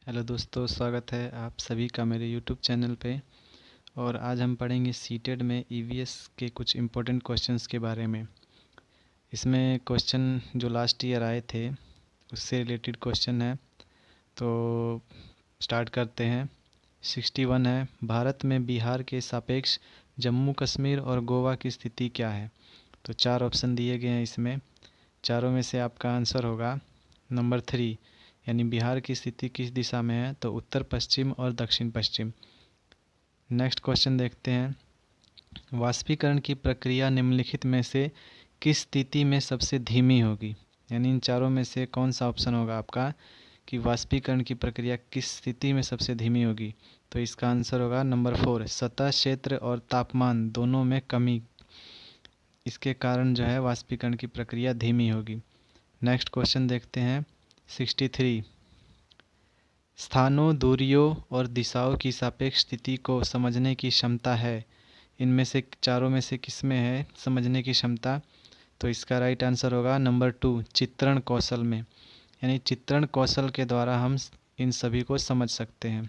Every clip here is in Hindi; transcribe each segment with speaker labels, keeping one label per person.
Speaker 1: हेलो दोस्तों, स्वागत है आप सभी का मेरे यूट्यूब चैनल पे। और आज हम पढ़ेंगे सीटेड में ईवीएस के कुछ इम्पोर्टेंट क्वेश्चंस के बारे में। इसमें क्वेश्चन जो लास्ट ईयर आए थे उससे रिलेटेड क्वेश्चन है, तो स्टार्ट करते हैं। 61 है, भारत में बिहार के सापेक्ष जम्मू कश्मीर और गोवा की स्थिति क्या है। तो 4 ऑप्शन दिए गए हैं इसमें, चारों में से आपका आंसर होगा नंबर 3, यानी बिहार की स्थिति किस दिशा में है, तो उत्तर पश्चिम और दक्षिण पश्चिम। नेक्स्ट क्वेश्चन देखते हैं। वाष्पीकरण की प्रक्रिया निम्नलिखित में से किस स्थिति में सबसे धीमी होगी, यानी इन चारों में से कौन सा ऑप्शन होगा आपका कि वाष्पीकरण की प्रक्रिया किस स्थिति में सबसे धीमी होगी। तो इसका आंसर होगा नंबर 4, सतह क्षेत्र और तापमान दोनों में कमी, इसके कारण जो है वाष्पीकरण की प्रक्रिया धीमी होगी। नेक्स्ट क्वेश्चन देखते हैं। 63, स्थानों, दूरियों और दिशाओं की सापेक्ष स्थिति को समझने की क्षमता है, इनमें से चारों में से किस में है समझने की क्षमता। तो इसका राइट आंसर होगा नंबर 2, चित्रण कौशल में, यानी चित्रण कौशल के द्वारा हम इन सभी को समझ सकते हैं।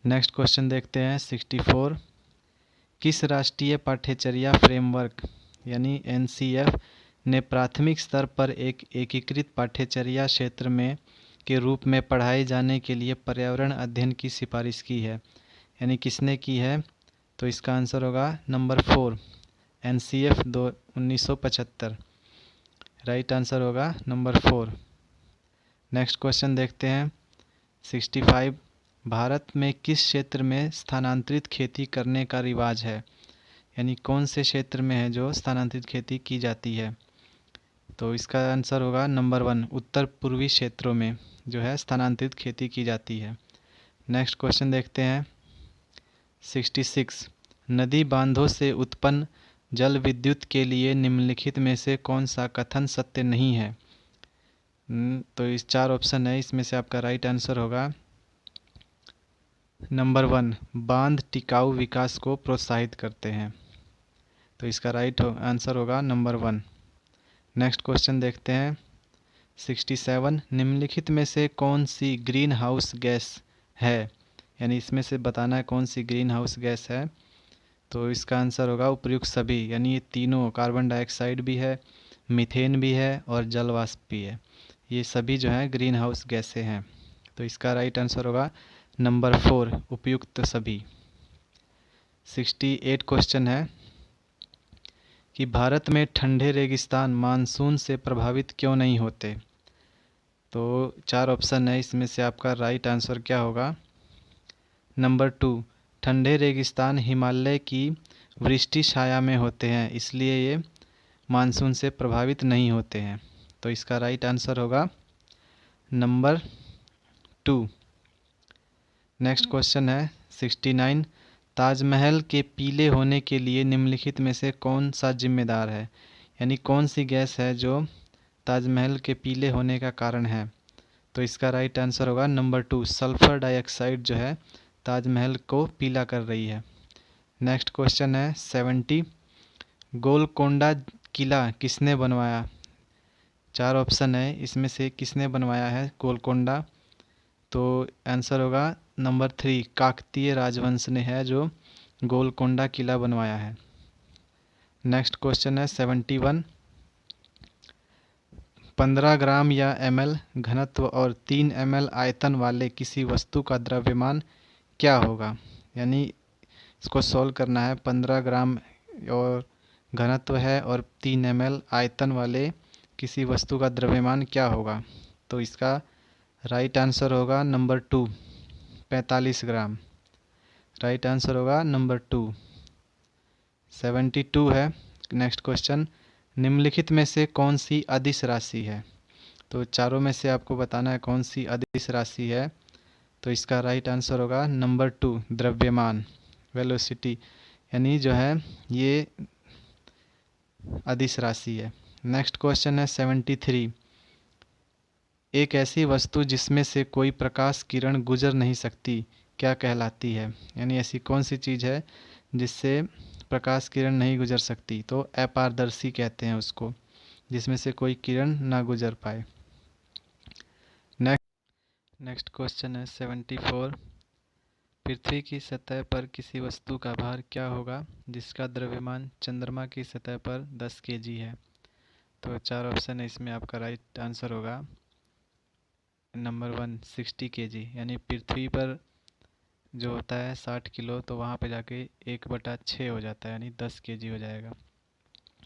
Speaker 1: नेक्स्ट क्वेश्चन देखते हैं। 64, किस राष्ट्रीय पाठ्यचर्या फ्रेमवर्क यानी एनसीएफ ने प्राथमिक स्तर पर एक एकीकृत पाठ्यचर्या क्षेत्र में के रूप में पढ़ाए जाने के लिए पर्यावरण अध्ययन की सिफारिश की है, यानी किसने की है। तो इसका आंसर होगा नंबर 4, एनसीएफ 1975। राइट आंसर होगा नंबर 4। नेक्स्ट क्वेश्चन देखते हैं। 65, भारत में किस क्षेत्र में स्थानांतरित खेती करने का रिवाज है, यानी कौन से क्षेत्र में है जो स्थानांतरित खेती की जाती है। तो इसका आंसर होगा नंबर 1, उत्तर पूर्वी क्षेत्रों में जो है स्थानांतरित खेती की जाती है। नेक्स्ट क्वेश्चन देखते हैं। 66, नदी बांधों से उत्पन्न जल विद्युत के लिए निम्नलिखित में से कौन सा कथन सत्य नहीं है। तो इस 4 ऑप्शन है, इसमें से आपका राइट आंसर होगा नंबर 1, बांध टिकाऊ विकास को प्रोत्साहित करते हैं। तो इसका राइट आंसर होगा नंबर 1। नेक्स्ट क्वेश्चन देखते हैं। 67, निम्नलिखित में से कौन सी ग्रीन हाउस गैस है, यानी इसमें से बताना है कौन सी ग्रीन हाउस गैस है। तो इसका आंसर होगा उपयुक्त सभी, यानी ये तीनों, कार्बन डाइऑक्साइड भी है, मीथेन भी है और जल वाष्प भी है, ये सभी जो है ग्रीन हाउस गैसें हैं। तो इसका राइट आंसर होगा नंबर 4, उपयुक्त सभी। 68 क्वेश्चन है कि भारत में ठंडे रेगिस्तान मानसून से प्रभावित क्यों नहीं होते। तो 4 ऑप्शन है, इसमें से आपका राइट आंसर क्या होगा। नंबर 2, ठंडे रेगिस्तान हिमालय की वृष्टि छाया में होते हैं, इसलिए ये मानसून से प्रभावित नहीं होते हैं। तो इसका राइट आंसर होगा नंबर 2। नेक्स्ट क्वेश्चन है 69, ताजमहल के पीले होने के लिए निम्नलिखित में से कौन सा जिम्मेदार है, यानी कौन सी गैस है जो ताजमहल के पीले होने का कारण है। तो इसका राइट आंसर होगा नंबर 2, सल्फर डाइऑक्साइड जो है ताजमहल को पीला कर रही है। नेक्स्ट क्वेश्चन है 70, गोलकोंडा किला किसने बनवाया। 4 ऑप्शन है, इसमें से किसने बनवाया है गोलकोंडा। तो आंसर होगा नंबर 3, काकतीय राजवंश ने है जो गोलकोंडा किला बनवाया है। नेक्स्ट क्वेश्चन है 71, 15 ग्राम या ml घनत्व और 3 ml आयतन वाले किसी वस्तु का द्रव्यमान क्या होगा, यानी इसको सॉल्व करना है। 15 ग्राम और घनत्व है और 3 ml आयतन वाले किसी वस्तु का द्रव्यमान क्या होगा। तो इसका राइट आंसर होगा नंबर 2, 45 ग्राम। राइट आंसर होगा नंबर 2। 72 है नेक्स्ट क्वेश्चन, निम्नलिखित में से कौन सी अदिश राशि है। तो चारों में से आपको बताना है कौन सी अदिश राशि है। तो इसका राइट आंसर होगा नंबर 2, द्रव्यमान, वेलोसिटी, यानी जो है ये अदिश राशि है। नेक्स्ट क्वेश्चन है 73, एक ऐसी वस्तु जिसमें से कोई प्रकाश किरण गुजर नहीं सकती क्या कहलाती है, यानी ऐसी कौन सी चीज़ है जिससे प्रकाश किरण नहीं गुजर सकती। तो अपारदर्शी कहते हैं उसको, जिसमें से कोई किरण ना गुजर पाए। नेक्स्ट क्वेश्चन है 74। पृथ्वी की सतह पर किसी वस्तु का भार क्या होगा जिसका द्रव्यमान चंद्रमा की सतह पर 10 केजी है। तो 4 ऑप्शन है, इसमें आपका राइट आंसर होगा नंबर 1 60 केजी। यानी पृथ्वी पर जो होता है 60 किलो, तो वहाँ पे जाके 1/6 हो जाता है, यानी 10 केजी हो जाएगा।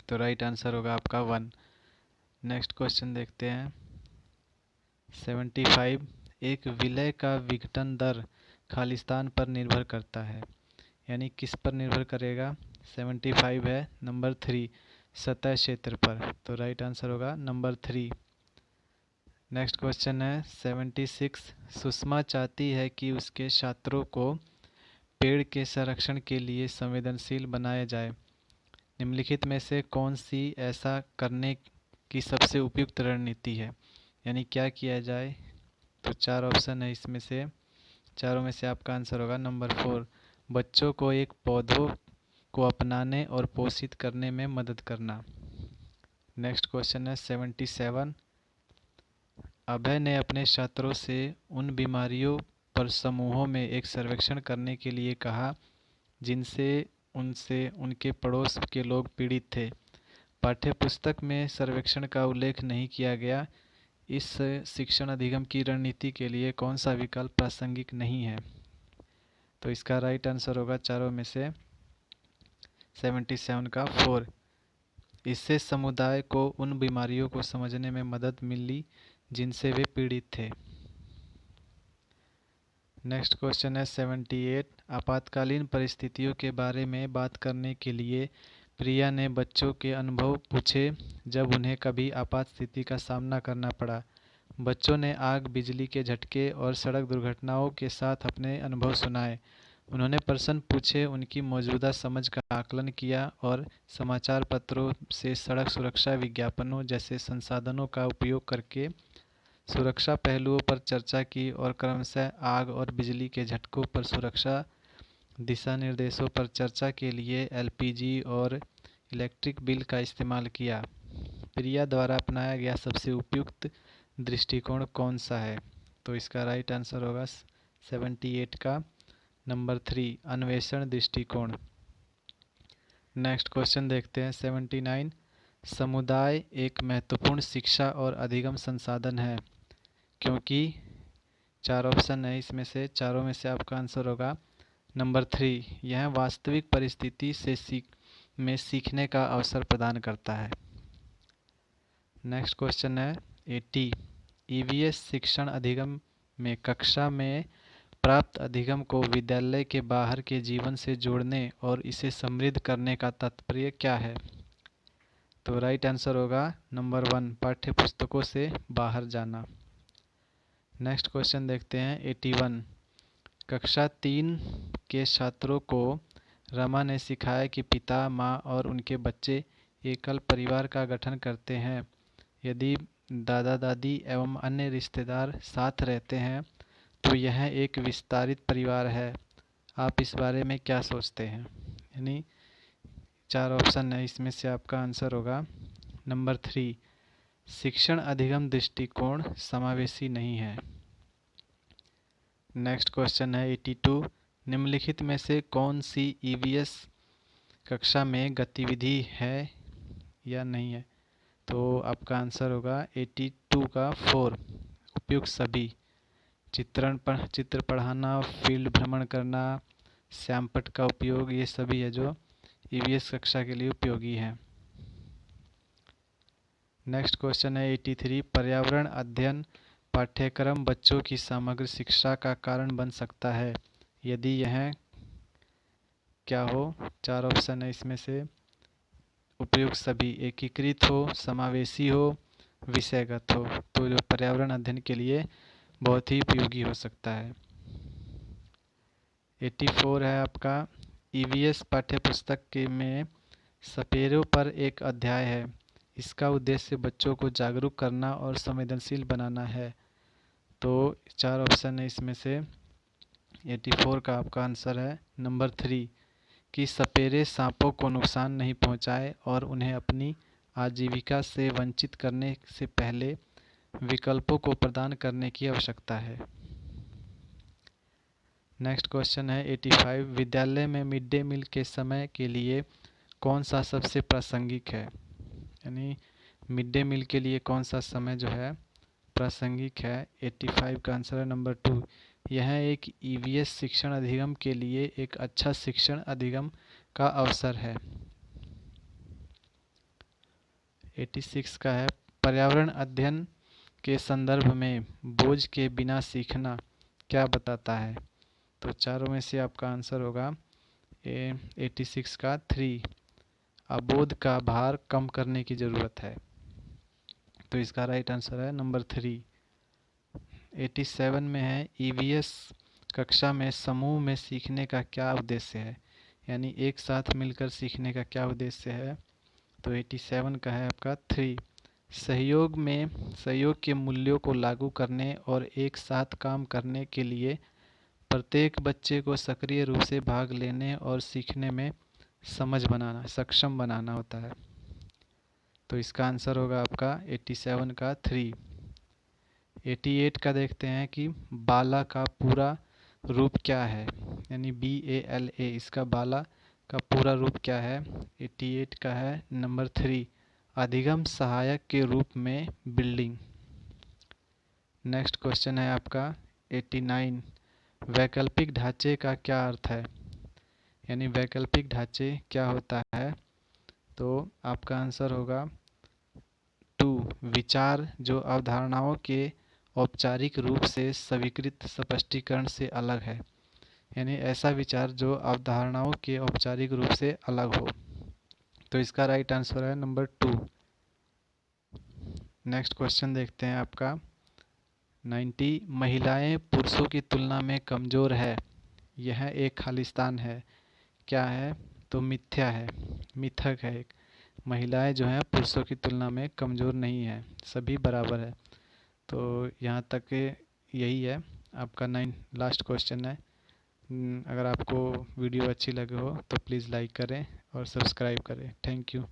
Speaker 1: तो राइट आंसर होगा आपका 1। नेक्स्ट क्वेश्चन देखते हैं 75। एक विलय का विघटन दर खालिस्तान पर निर्भर करता है, यानी किस पर निर्भर करेगा। 75 है नंबर 3 सतह क्षेत्र पर। तो राइट आंसर होगा नंबर 3। नेक्स्ट क्वेश्चन है 76। सुषमा चाहती है कि उसके छात्रों को पेड़ के संरक्षण के लिए संवेदनशील बनाया जाए। निम्नलिखित में से कौन सी ऐसा करने की सबसे उपयुक्त रणनीति है, यानी क्या किया जाए। तो 4 ऑप्शन है, इसमें से चारों में से आपका आंसर होगा नंबर 4 बच्चों को एक पौधों को अपनाने और पोषित करने में मदद करना। नेक्स्ट क्वेश्चन है 77। अभय ने अपने छात्रों से उन बीमारियों पर समूहों में एक सर्वेक्षण करने के लिए कहा जिनसे उनसे उनके पड़ोस के लोग पीड़ित थे। पाठ्यपुस्तक में सर्वेक्षण का उल्लेख नहीं किया गया। इस शिक्षण अधिगम की रणनीति के लिए कौन सा विकल्प प्रासंगिक नहीं है। तो इसका राइट आंसर होगा चारों में से 77 का 4। इससे समुदाय को उन बीमारियों को समझने में मदद मिली जिनसे वे पीड़ित थे। नेक्स्ट क्वेश्चन है 78। आपातकालीन परिस्थितियों के बारे में बात करने के लिए प्रिया ने बच्चों के अनुभव पूछे जब उन्हें कभी आपात स्थिति का सामना करना पड़ा। बच्चों ने आग, बिजली के झटके और सड़क दुर्घटनाओं के साथ अपने अनुभव सुनाए। उन्होंने प्रश्न पूछे, उनकी मौजूदा समझ का आकलन किया और समाचार पत्रों से सड़क सुरक्षा विज्ञापनों जैसे संसाधनों का उपयोग करके सुरक्षा पहलुओं पर चर्चा की और क्रमशः आग और बिजली के झटकों पर सुरक्षा दिशा निर्देशों पर चर्चा के लिए एलपीजी और इलेक्ट्रिक बिल का इस्तेमाल किया। प्रिया द्वारा अपनाया गया सबसे उपयुक्त दृष्टिकोण कौन सा है। तो इसका राइट आंसर होगा 78 का नंबर 3 अन्वेषण दृष्टिकोण। नेक्स्ट क्वेश्चन देखते हैं 79। समुदाय एक महत्वपूर्ण शिक्षा और अधिगम संसाधन है क्योंकि 4 ऑप्शन है, इसमें से चारों में से आपका आंसर होगा नंबर 3 यह वास्तविक परिस्थिति से सीखने का अवसर प्रदान करता है। नेक्स्ट क्वेश्चन है 80। ईवीएस शिक्षण अधिगम में कक्षा में प्राप्त अधिगम को विद्यालय के बाहर के जीवन से जोड़ने और इसे समृद्ध करने का तात्पर्य क्या है। तो राइट आंसर होगा नंबर 1 पाठ्यपुस्तकों से बाहर जाना। नेक्स्ट क्वेश्चन देखते हैं 81। कक्षा 3 के छात्रों को रमा ने सिखाया कि पिता, माँ और उनके बच्चे एकल परिवार का गठन करते हैं। यदि दादा दादी एवं अन्य रिश्तेदार साथ रहते हैं तो यह एक विस्तारित परिवार है। आप इस बारे में क्या सोचते हैं। यानी 4 ऑप्शन है, इसमें से आपका आंसर होगा नंबर 3 शिक्षण अधिगम दृष्टिकोण समावेशी नहीं है। नेक्स्ट क्वेश्चन है 82। निम्नलिखित में से कौन सी ईवीएस कक्षा में गतिविधि है या नहीं है। तो आपका आंसर होगा 82 का 4 उपयुक्त सभी। चित्र पढ़ाना, फील्ड भ्रमण करना, श्यामपट्ट का उपयोग, ये सभी है जो ईवीएस कक्षा के लिए उपयोगी है। नेक्स्ट क्वेश्चन है 83। पर्यावरण अध्ययन पाठ्यक्रम बच्चों की समग्र शिक्षा का कारण बन सकता है। यदि यह क्या हो। 4 ऑप्शन है, इसमें से उपयुक्त सभी। एकीकृत हो, समावेशी हो, विषयगत हो। तो जो पर्यावरण अध्ययन के लिए बहुत ही उपयोगी हो सकता है। 84 है आपका ईवीएस पाठ्यपुस्तक के में सपेरों पर एक अध्याय है। इसका उद्देश्य बच्चों को जागरूक करना और संवेदनशील बनाना है। तो 4 ऑप्शन है, इसमें से 84 का आपका आंसर है नंबर 3 कि सपेरे सांपों को नुकसान नहीं पहुंचाए और उन्हें अपनी आजीविका से वंचित करने से पहले विकल्पों को प्रदान करने की आवश्यकता है। नेक्स्ट क्वेश्चन है 85, विद्यालय में मिड डे मील के समय के लिए कौन सा सबसे प्रासंगिक है? यानी मिड डे मील के लिए कौन सा समय जो है प्रासंगिक है? 85 का आंसर है नंबर 2। यह एक ईवीएस शिक्षण अधिगम के लिए एक अच्छा शिक्षण अधिगम का अवसर है। 86 का है, पर्यावरण अध्ययन के संदर्भ में बोझ के बिना सीखना क्या बताता है? तो चारों में से आपका आंसर होगा 86 का 3, अबोध का भार कम करने की ज़रूरत है। तो इसका राइट आंसर है नंबर 3। 87 में है, ईवीएस कक्षा में समूह में सीखने का क्या उद्देश्य है? यानी एक साथ मिलकर सीखने का क्या उद्देश्य है? तो 87 का है आपका 3, सहयोग के मूल्यों को लागू करने और एक साथ काम करने के लिए प्रत्येक बच्चे को सक्रिय रूप से भाग लेने और सीखने में सक्षम बनाना होता है। तो इसका आंसर होगा आपका 87 का 3। 88 का देखते हैं कि बाला का पूरा रूप क्या है? यानी BALA, इसका बाला का पूरा रूप क्या है? 88 का है नंबर 3, अधिगम सहायक के रूप में बिल्डिंग। नेक्स्ट क्वेश्चन है आपका 89, वैकल्पिक ढांचे का क्या अर्थ है? यानी वैकल्पिक ढांचे क्या होता है? तो आपका आंसर होगा 2, विचार जो अवधारणाओं के औपचारिक रूप से स्वीकृत स्पष्टीकरण से अलग है। यानी ऐसा विचार जो अवधारणाओं के औपचारिक रूप से अलग हो। तो इसका राइट आंसर है नंबर 2। नेक्स्ट क्वेश्चन देखते हैं आपका 90, महिलाएं पुरुषों की तुलना में कमज़ोर है, यह एक खालिस्तान है, क्या है? तो मिथ्या है, मिथक है एक। महिलाएं जो हैं पुरुषों की तुलना में कमज़ोर नहीं है, सभी बराबर है। तो यहाँ तक यही है आपका लास्ट क्वेश्चन है। अगर आपको वीडियो अच्छी लगे हो तो प्लीज़ लाइक करें और सब्सक्राइब करें। Thank you.